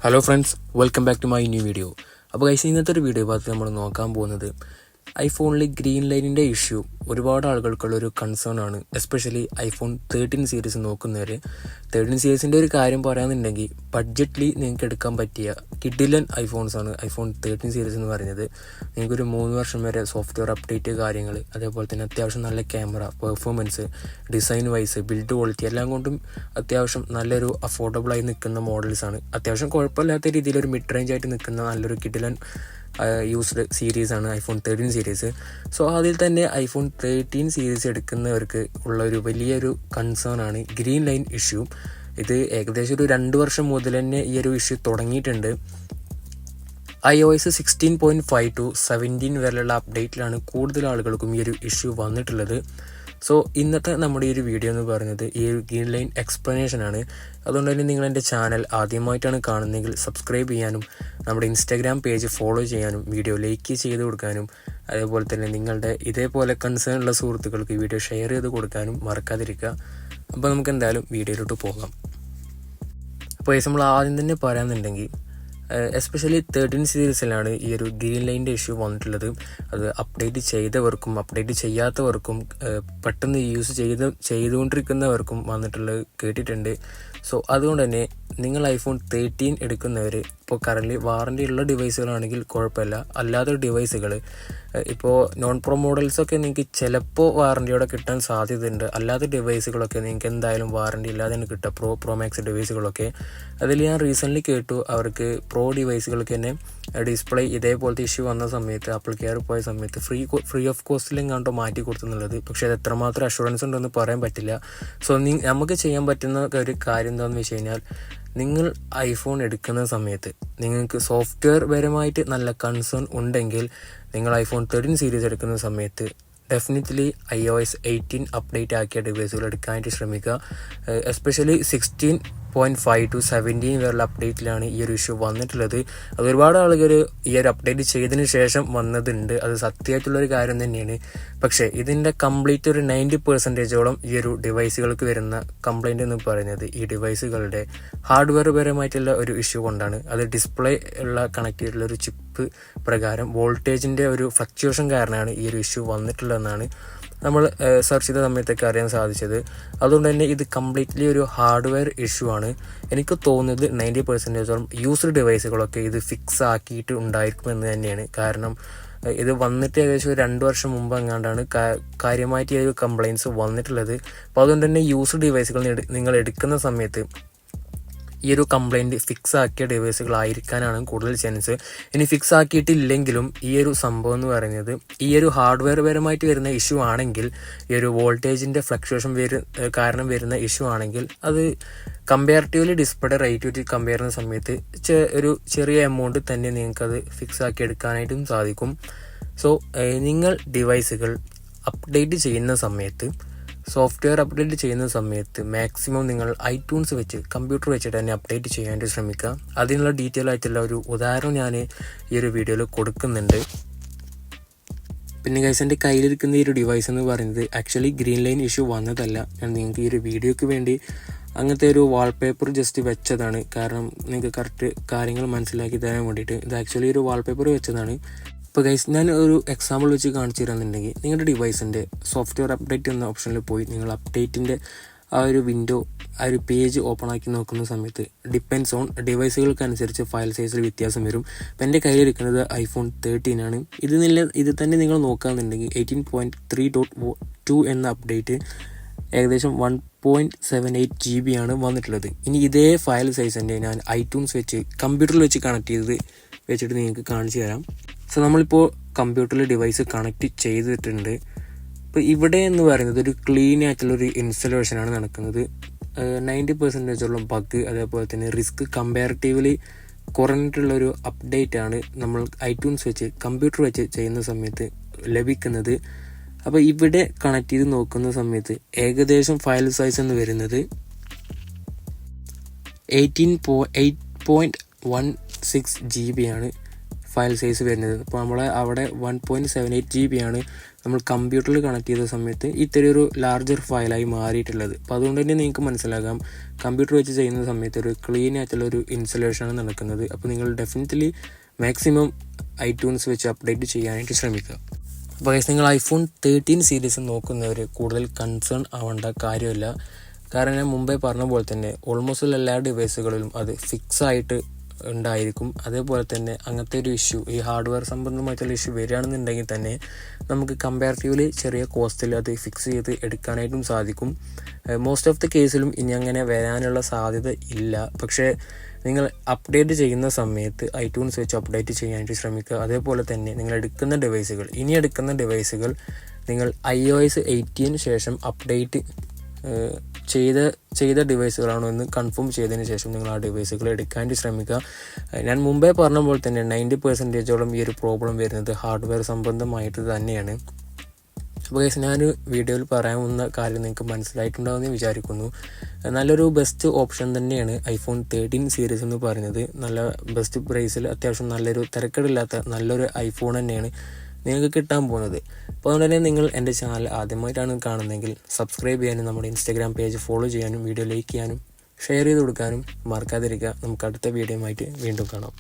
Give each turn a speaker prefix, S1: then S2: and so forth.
S1: Hello friends, welcome back to my new video. അപ്പോൾ guys, ഇന്നത്തെ ഒരു വീഡിയോ ഭാഗത്ത് നമ്മൾ നോക്കാൻ പോകുന്നത് ഐഫോണിൽ ഗ്രീൻ ലൈനിൻ്റെ ഇഷ്യൂ ഒരുപാട് ആളുകൾക്കുള്ള ഒരു കൺസേൺ ആണ്. എസ്പെഷ്യലി ഐഫോൺ 13 സീരീസ് നോക്കുന്നവർ. 13 സീരീസിൻ്റെ ഒരു കാര്യം പറയാമെന്നുണ്ടെങ്കിൽ ബഡ്ജറ്റ്ലി നിങ്ങൾക്ക് എടുക്കാൻ പറ്റിയ കിഡിലൻ ഐഫോൺസ് ആണ് ഐഫോൺ 13 സീരീസ് എന്ന് പറയുന്നത്. നിങ്ങൾക്കൊരു 3 വർഷം വരെ സോഫ്റ്റ്വെയർ അപ്ഡേറ്റ് കാര്യങ്ങൾ, അതേപോലെ തന്നെ അത്യാവശ്യം നല്ല camera, performance, design wise, build quality എല്ലാം കൊണ്ടും അത്യാവശ്യം നല്ലൊരു അഫോർഡബിളായി നിൽക്കുന്ന മോഡൽസാണ്. അത്യാവശ്യം കുഴപ്പമില്ലാത്ത രീതിയിൽ ഒരു മിഡ് റേഞ്ച് ആയിട്ട് നിൽക്കുന്ന നല്ലൊരു കിഡിലൻ യൂസ്ഡ് സീരീസാണ് ഐഫോൺ 13 സീരീസ്. സോ അതിൽ തന്നെ ഐഫോൺ 13 സീരീസ് എടുക്കുന്നവർക്ക് ഉള്ള ഒരു വലിയൊരു കൺസേൺ ആണ് ഗ്രീൻ ലൈൻ ഇഷ്യൂ. ഇത് ഏകദേശം ഒരു 2 വർഷം മുതൽ തന്നെ ഈ ഒരു ഇഷ്യൂ തുടങ്ങിയിട്ടുണ്ട്. iOS 16.5 to 17 വരെയുള്ള അപ്ഡേറ്റിലാണ് കൂടുതൽ ആളുകൾക്കും ഈ ഒരു ഇഷ്യൂ വന്നിട്ടുള്ളത്. സോ ഇന്നത്തെ നമ്മുടെ ഈ ഒരു വീഡിയോ എന്ന് പറയുന്നത് ഈ ഒരു ഗ്രീൻ ലൈൻ എക്സ്പ്ലനേഷൻ ആണ്. അതുകൊണ്ട് തന്നെ നിങ്ങൾ എൻ്റെ ചാനൽ ആദ്യമായിട്ടാണ് കാണുന്നതെങ്കിൽ സബ്സ്ക്രൈബ് ചെയ്യാനും, നമ്മുടെ ഇൻസ്റ്റാഗ്രാം പേജ് ഫോളോ ചെയ്യാനും, വീഡിയോ ലൈക്ക് ചെയ്ത് കൊടുക്കാനും, അതേപോലെ തന്നെ നിങ്ങളുടെ ഇതേപോലെ കൺസേൺ ഉള്ള സുഹൃത്തുക്കൾക്ക് വീഡിയോ ഷെയർ ചെയ്ത് കൊടുക്കാനും മറക്കാതിരിക്കുക. അപ്പോൾ നമുക്ക് എന്തായാലും വീഡിയോയിലോട്ട് പോകാം. അപ്പോൾ നമ്മൾ ആദ്യം തന്നെ പറയാമെന്നുണ്ടെങ്കിൽ എസ്പെഷ്യലി 13 സീരീസിലാണ് ഈ ഒരു ഗ്രീൻ ലൈനിൻ്റെ ഇഷ്യൂ വന്നിട്ടുള്ളത്. അത് അപ്ഡേറ്റ് ചെയ്തവർക്കും അപ്ഡേറ്റ് ചെയ്യാത്തവർക്കും പെട്ടെന്ന് യൂസ് ചെയ്തുകൊണ്ടിരിക്കുന്നവർക്കും വന്നിട്ടുള്ളത് കേട്ടിട്ടുണ്ട്. സോ അതുകൊണ്ട് തന്നെ നിങ്ങൾ ഐഫോൺ 13 എടുക്കുന്നവർ ഇപ്പോൾ കറൻറ്റ്ലി വാറണ്ടി ഉള്ള ഡിവൈസുകളാണെങ്കിൽ കുഴപ്പമില്ല. അല്ലാത്ത ഡിവൈസുകൾ ഇപ്പോൾ നോൺ പ്രോ മോഡൽസൊക്കെ നിങ്ങൾക്ക് ചിലപ്പോൾ വാറണ്ടിയോടെ കിട്ടാൻ സാധ്യതയുണ്ട്. അല്ലാത്ത ഡിവൈസുകളൊക്കെ നിങ്ങൾക്ക് എന്തായാലും വാറണ്ടി ഇല്ലാതെ തന്നെ കിട്ടുക. പ്രോ മാക്സ് ഡിവൈസുകളൊക്കെ അതിൽ ഞാൻ റീസെൻ്റ്ലി കേട്ടു, അവർക്ക് പ്രോ ഡിവൈസുകൾക്ക് തന്നെ ഡിസ്പ്ലേ ഇതേപോലത്തെ ഇഷ്യൂ വന്ന സമയത്ത് ആപ്പിൾ കെയർ പോയ സമയത്ത് ഫ്രീ ഓഫ് കോസ്റ്റിലെങ്ങാണ്ടോ മാറ്റി കൊടുത്തുന്നുള്ളത്. പക്ഷേ അത് എത്രമാത്രം അഷുറൻസ് ഉണ്ടെന്ന് പറയാൻ പറ്റില്ല. സോ നമുക്ക് ചെയ്യാൻ പറ്റുന്ന ഒരു കാര്യം എന്താണെന്ന് വെച്ച് കഴിഞ്ഞാൽ, നിങ്ങൾ ഐഫോൺ എടുക്കുന്ന സമയത്ത് നിങ്ങൾക്ക് സോഫ്റ്റ്വെയർ പരമായിട്ട് നല്ല കൺസേൺ ഉണ്ടെങ്കിൽ നിങ്ങൾ ഐഫോൺ 13 സീരീസ് എടുക്കുന്ന സമയത്ത് ഡെഫിനറ്റ്ലി iOS 18 അപ്ഡേറ്റ് ആക്കിയ ഡിവൈസുകൾ എടുക്കാനായിട്ട് ശ്രമിക്കുക. എസ്പെഷ്യലി 16.5 to 17 വരെയുള്ള അപ്ഡേറ്റിലാണ് ഈ ഒരു ഇഷ്യൂ വന്നിട്ടുള്ളത്. അത് ഒരുപാട് ആളുകൾ ഈ ഒരു അപ്ഡേറ്റ് ചെയ്തതിന് ശേഷം വന്നതുണ്ട്. അത് സത്യമായിട്ടുള്ളൊരു കാര്യം തന്നെയാണ്. പക്ഷേ ഇതിൻ്റെ കംപ്ലീറ്റ് ഒരു 90% ഈ ഒരു ഡിവൈസുകൾക്ക് വരുന്ന കംപ്ലൈൻറ്റ് എന്ന് പറയുന്നത് ഈ ഡിവൈസുകളുടെ ഹാർഡ്വെയർ പരമായിട്ടുള്ള ഒരു ഇഷ്യൂ കൊണ്ടാണ്. അത് ഡിസ്പ്ലേ ഉള്ള കണക്ട് ചെയ്തിട്ടുള്ള ഒരു ചിപ്പ് പ്രകാരം വോൾട്ടേജിൻ്റെ ഒരു ഫ്ലക്ച്വേഷൻ കാരണമാണ് ഈ ഒരു ഇഷ്യൂ വന്നിട്ടുള്ളതെന്നാണ് നമ്മൾ സെർച്ച് ചെയ്ത സമയത്തൊക്കെ അറിയാൻ സാധിച്ചത്. അതുകൊണ്ട് തന്നെ ഇത് കംപ്ലീറ്റ്ലി ഒരു ഹാർഡ്വെയർ ഇഷ്യൂ ആണ്. എനിക്ക് തോന്നുന്നത് 90% യൂസ്ഡ് ഡിവൈസുകളൊക്കെ ഇത് ഫിക്സ് ആക്കിയിട്ട് ഉണ്ടായിരിക്കുമെന്ന് തന്നെയാണ്. കാരണം ഇത് വന്നിട്ട് ഏകദേശം 2 വർഷം മുമ്പ് എങ്ങാണ്ടാണ് കാര്യമായിട്ട് ഈ ഒരു കംപ്ലൈൻറ്റ്സ് വന്നിട്ടുള്ളത്. അപ്പോൾ അതുകൊണ്ട് തന്നെ യൂസ്ഡ് ഡിവൈസുകൾ നിങ്ങൾ എടുക്കുന്ന സമയത്ത് ഈ ഒരു കംപ്ലൈൻറ്റ് ഫിക്സ് ആക്കിയ ഡിവൈസുകളായിരിക്കാനാണ് കൂടുതൽ ചാൻസ്. ഇനി ഫിക്സ് ആക്കിയിട്ടില്ലെങ്കിലും ഈ ഒരു സംഭവം എന്ന് പറയുന്നത് ഈ ഒരു ഹാർഡ്വെയർ പരമായിട്ട് വരുന്ന ഇഷ്യൂ ആണെങ്കിൽ, ഈ ഒരു വോൾട്ടേജിൻ്റെ ഫ്ലക്ച്വേഷൻ കാരണം വരുന്ന ഇഷ്യൂ ആണെങ്കിൽ, അത് കമ്പാരിറ്റീവ്ലി ഡിസ്പ്ലേയുടെ റേറ്റ് വെച്ച് കമ്പയർ ചെയ്യുന്ന സമയത്ത് ഒരു ചെറിയ എമൗണ്ട് തന്നെ നിങ്ങൾക്കത് ഫിക്സ് ആക്കി എടുക്കാനായിട്ടും സാധിക്കും. സോ നിങ്ങൾ ഡിവൈസുകൾ അപ്ഡേറ്റ് ചെയ്യുന്ന സമയത്ത്, സോഫ്റ്റ്വെയർ അപ്ഡേറ്റ് ചെയ്യുന്ന സമയത്ത് മാക്സിമം നിങ്ങൾ ഐട്യൂൺസ് വെച്ച് കമ്പ്യൂട്ടർ വെച്ചിട്ട് തന്നെ അപ്ഡേറ്റ് ചെയ്യാനായിട്ട് ശ്രമിക്കുക. അതിനുള്ള ഡീറ്റെയിൽ ആയിട്ടുള്ള ഒരു ഉദാഹരണം ഞാൻ ഈ ഒരു വീഡിയോയിൽ കൊടുക്കുന്നുണ്ട്. പിന്നെ ഗൈസ്, എൻ്റെ കയ്യിലിരിക്കുന്ന ഈ ഒരു ഡിവൈസ് എന്ന് പറയുന്നത് ആക്ച്വലി ഗ്രീൻ ലൈൻ ഇഷ്യൂ വന്നതല്ല. ഞാൻ നിങ്ങൾക്ക് ഈ ഒരു വീഡിയോയ്ക്ക് വേണ്ടി അങ്ങനത്തെ ഒരു വാൾപേപ്പർ ജസ്റ്റ് വെച്ചതാണ്. കാരണം നിങ്ങൾക്ക് കറക്റ്റ് കാര്യങ്ങൾ മനസ്സിലാക്കി തരാൻ വേണ്ടിയിട്ട് ഇത് ആക്ച്വലി ഒരു വാൾപേപ്പർ വെച്ചതാണ്. ഇപ്പോൾ ഗൈസ്, ഞാൻ ഒരു എക്സാമ്പിൾ വെച്ച് കാണിച്ചു തരാമെന്നുണ്ടെങ്കിൽ, നിങ്ങളുടെ ഡിവൈസിൻ്റെ സോഫ്റ്റ്വെയർ അപ്ഡേറ്റ് എന്ന ഓപ്ഷനിൽ പോയി നിങ്ങൾ അപ്ഡേറ്റിൻ്റെ ആ ഒരു വിൻഡോ, ആ ഒരു പേജ് ഓപ്പൺ ആക്കി നോക്കുന്ന സമയത്ത് ഡിപ്പെൻഡ്സ് ഓൺ ഡിവൈസുകൾക്കനുസരിച്ച് ഫയൽ സൈസിൽ വ്യത്യാസം വരും. അപ്പോൾ എൻ്റെ കയ്യിലിരിക്കുന്നത് ഐഫോൺ 13 ആണ്. ഇത് തന്നെ നിങ്ങൾ നോക്കുകയാണെന്നുണ്ടെങ്കിൽ 18.3.2 എന്ന അപ്ഡേറ്റ് ഏകദേശം 1.78 GB ആണ് വന്നിട്ടുള്ളത്. ഇനി ഇതേ ഫയൽ സൈസിൻ്റെ ഞാൻ ഐട്യൂൺസ് വെച്ച് കമ്പ്യൂട്ടറിൽ വെച്ച് കണക്ട് ചെയ്ത് വെച്ചിട്ട് നിങ്ങൾക്ക് കാണിച്ചു തരാം. സോ നമ്മളിപ്പോൾ കമ്പ്യൂട്ടറിൽ ഡിവൈസ് കണക്ട് ചെയ്തിട്ടുണ്ട്. ഇപ്പോൾ ഇവിടെ എന്ന് പറയുന്നത് ഒരു ക്ലീൻ ആയിട്ടുള്ളൊരു ഇൻസ്റ്റലേഷനാണ് നടക്കുന്നത്. 90% ബഗ്, അതേപോലെ തന്നെ റിസ്ക് കമ്പാരിറ്റീവ്ലി കുറഞ്ഞിട്ടുള്ളൊരു അപ്ഡേറ്റ് ആണ് നമ്മൾ ഐട്യൂൺസ് വെച്ച് കമ്പ്യൂട്ടർ വെച്ച് ചെയ്യുന്ന സമയത്ത് ലഭിക്കുന്നത്. അപ്പോൾ ഇവിടെ കണക്ട് ചെയ്ത് നോക്കുന്ന സമയത്ത് ഏകദേശം ഫയൽ സൈസ് എന്ന് വരുന്നത് 18.16 GB ആണ് ഫയൽ സൈസ് വരുന്നത്. അപ്പോൾ നമ്മളെ അവിടെ 1.78 GB ആണ് നമ്മൾ കമ്പ്യൂട്ടറിൽ കണക്ട് ചെയ്ത സമയത്ത് ഇത്തിരി ഒരു ലാർജർ ഫയലായി മാറിയിട്ടുള്ളത്. അപ്പോൾ അതുകൊണ്ട് തന്നെ നിങ്ങൾക്ക് മനസ്സിലാകാം കമ്പ്യൂട്ടർ വെച്ച് ചെയ്യുന്ന സമയത്ത് ഒരു ക്ലീൻ ആയിട്ടുള്ള ഒരു ഇൻസ്റ്റലേഷനാണ് നടക്കുന്നത്. അപ്പോൾ നിങ്ങൾ ഡെഫിനറ്റ്ലി മാക്സിമം ഐട്യൂൺസ് വെച്ച് അപ്ഡേറ്റ് ചെയ്യാനായിട്ട് ശ്രമിക്കുക. അപ്പോൾ ഗൈസ്, നിങ്ങൾ iPhone 13 സീരീസ് നോക്കുന്നവർ കൂടുതൽ കൺസേൺ ആവേണ്ട കാര്യമില്ല. കാരണം ഞാൻ മുമ്പേ പറഞ്ഞ പോലെ തന്നെ ഓൾമോസ്റ്റ് എല്ലാ ഡിവൈസുകളിലും അത് ഫിക്സ് ആയിട്ട് ഉണ്ടായിരിക്കും. അതേപോലെ തന്നെ അങ്ങനത്തെ ഒരു ഇഷ്യൂ, ഈ ഹാർഡ്വെയർ സംബന്ധമായിട്ടുള്ള ഇഷ്യൂ വരികയാണെന്നുണ്ടെങ്കിൽ തന്നെ നമുക്ക് കമ്പാരിറ്റീവ്ലി ചെറിയ കോസ്റ്റിൽ അത് ഫിക്സ് ചെയ്ത് എടുക്കാനായിട്ടും സാധിക്കും. മോസ്റ്റ് ഓഫ് ദി കേസിലും ഇനി അങ്ങനെ വരാനുള്ള സാധ്യത ഇല്ല. പക്ഷേ നിങ്ങൾ അപ്ഡേറ്റ് ചെയ്യുന്ന സമയത്ത് ഐട്യൂൺസ് വെച്ച് അപ്ഡേറ്റ് ചെയ്യാനായിട്ട് ശ്രമിക്കുക. അതേപോലെ തന്നെ നിങ്ങൾ ഇനി എടുക്കുന്ന ഡിവൈസുകൾ നിങ്ങൾ iOS 18 ശേഷം അപ്ഡേറ്റ് ചെയ്ത ഡിവൈസുകളാണോ എന്ന് കൺഫേം ചെയ്തതിന് ശേഷം നിങ്ങൾ ആ ഡിവൈസുകൾ എടുക്കാനായിട്ട് ശ്രമിക്കുക. ഞാൻ മുമ്പേ പറഞ്ഞ പോലെ തന്നെ 90% ഈ ഒരു പ്രോബ്ലം വരുന്നത് ഹാർഡ്വെയർ സംബന്ധമായിട്ട് തന്നെയാണ്. അപ്പോൾ ഗൈസ്, ഞാൻ വീഡിയോയിൽ പറയാവുന്ന കാര്യം നിങ്ങൾക്ക് മനസ്സിലായിട്ടുണ്ടാവുമെന്ന് വിചാരിക്കുന്നു. നല്ലൊരു ബെസ്റ്റ് ഓപ്ഷൻ തന്നെയാണ് iPhone 13 സീരീസ് എന്ന് പറയുന്നത്. നല്ല ബെസ്റ്റ് പ്രൈസിൽ അത്യാവശ്യം നല്ലൊരു തിരക്കേടില്ലാത്ത നല്ലൊരു ഐഫോൺ തന്നെയാണ് നിങ്ങൾക്ക് കിട്ടാൻ പോകുന്നത്. അപ്പോൾ അതുകൊണ്ട് തന്നെ നിങ്ങൾ എൻ്റെ ചാനൽ ആദ്യമായിട്ടാണ് കാണുന്നതെങ്കിൽ സബ്സ്ക്രൈബ് ചെയ്യാനും നമ്മുടെ ഇൻസ്റ്റാഗ്രാം പേജ് ഫോളോ ചെയ്യാനും വീഡിയോ ലൈക്ക് ചെയ്യാനും ഷെയർ ചെയ്ത് കൊടുക്കാനും മറക്കാതിരിക്കുക. നമുക്ക് അടുത്ത വീഡിയോയുമായിട്ട് വീണ്ടും കാണാം.